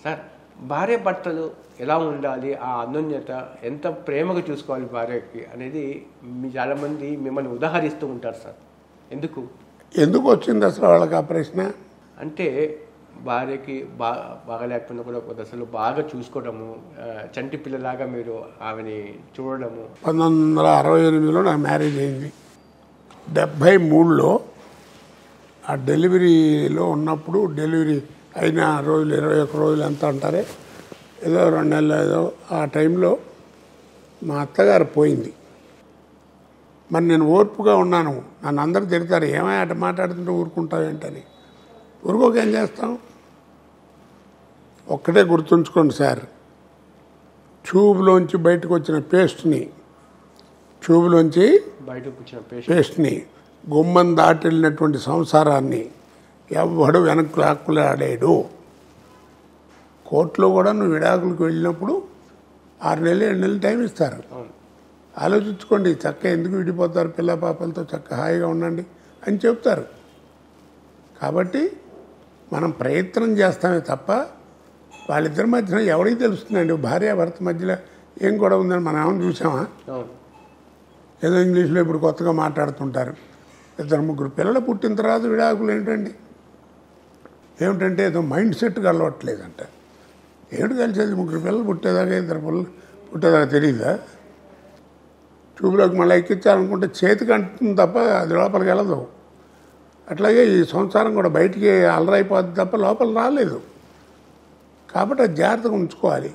Sir భార్య భర్తలు ఎలా ఉండాలి, ఆ అన్యోన్యత ఎంత ప్రేమగా చూసుకోవాలి భార్యకి అనేది చాలామంది మిమ్మల్ని ఉదాహరిస్తూ ఉంటారు సార్. ఎందుకు వచ్చింది అసలు వాళ్ళకి ఆ ప్రశ్న? అంటే భార్యకి బాగలేకపోయినా కూడా ఒక దశలో బాగా చూసుకోవడము, చంటి పిల్లలాగా మీరు ఆమెని చూడడము. 1968లో నాకు మ్యారేజ్ అయింది. 73లో ఆ డెలివరీలో ఉన్నప్పుడు, డెలివరీ అయిన రోజులు 21 రోజులు ఎంత అంటారే, ఏదో 2 నెలలు ఏదో ఆ టైంలో మా అత్తగారు పోయింది. మరి నేను ఓర్పుగా ఉన్నాను. నన్ను అందరూ తిడతారు, ఏమైనా అటు మాట్లాడుతుంటే ఊరుకుంటావు ఏంటని. ఊరుకోక ఏం చేస్తాం? ఒక్కటే గుర్తుంచుకోండి సార్, ట్యూబ్లోంచి బయటకు వచ్చిన పేస్ట్ని గుమ్మం దాటి వెళ్ళినటువంటి సంసారాన్ని ఎవడు వెనక్కి లాక్కులాడాడు. కోర్టులో కూడా నువ్వు విడాకులకు వెళ్ళినప్పుడు 6 నెలలు 7 నెలలు టైం ఇస్తారు. ఆలోచించుకోండి, చక్క ఎందుకు విడిపోతారు, పిల్ల పాపలతో చక్క హాయిగా ఉండండి అని చెప్తారు. కాబట్టి మనం ప్రయత్నం చేస్తామే తప్ప వాళ్ళిద్దరి మధ్యన ఎవరికి తెలుస్తుందండి? భార్య భర్త మధ్యలో ఏం గొడవ ఉందని మనం ఏమైనా చూసామా? ఏదో ఇంగ్లీష్లో ఇప్పుడు కొత్తగా మాట్లాడుతుంటారు. 2-3 పిల్లలు పుట్టిన తర్వాత విడాకులు ఏమిటంటే ఏదో మైండ్ సెట్ కలవట్లేదంట. ఏమిటి కలిసేది? 3 పిల్లలు పుట్టేదాకా 2 పిల్లలు పుట్టేదాకా తెలియదా? ట్యూబ్లోకి మళ్ళీ ఎక్కించాలనుకుంటే చేతికి అంటుంది తప్ప అది లోపలికి వెళ్ళదు. అట్లాగే ఈ సంసారం కూడా బయటికి అల్లరైపోద్ది తప్ప లోపల రాలేదు. కాబట్టి అది జాగ్రత్తగా ఉంచుకోవాలి.